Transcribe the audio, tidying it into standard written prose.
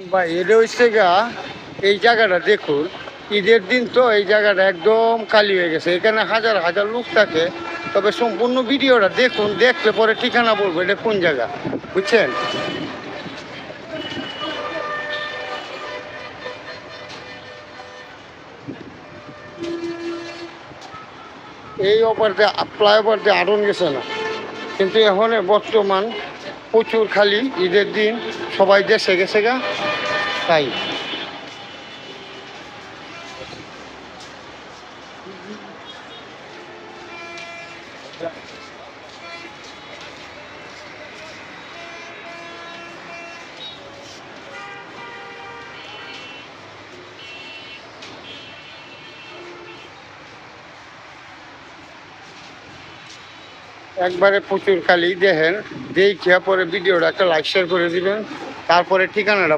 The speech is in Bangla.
বা এটা হচ্ছে গা, এই জায়গাটা দেখুন, ঈদের দিন তো এই জায়গাটা একদম খালি হয়ে গেছে। এখানে হাজার হাজার লোক থাকে। তবে সম্পূর্ণ ভিডিওটা দেখুন, দেখলে পরে ঠিকানা বলবো এটা কোন জায়গা, বুঝছেন। এই ওপার দিয়ে ফ্লাইওভার দিয়ে আড়ন গেছে না, কিন্তু এখন বর্তমান প্রচুর খালি। ঈদের দিন সবাই দেশে গেছে গা, তাই। একবারে প্রচুর খালি। দেখেন, দেখিয়া পরে ভিডিওটা একটা লাইক শেয়ার করে দিবেন, তারপরে ঠিকানাটা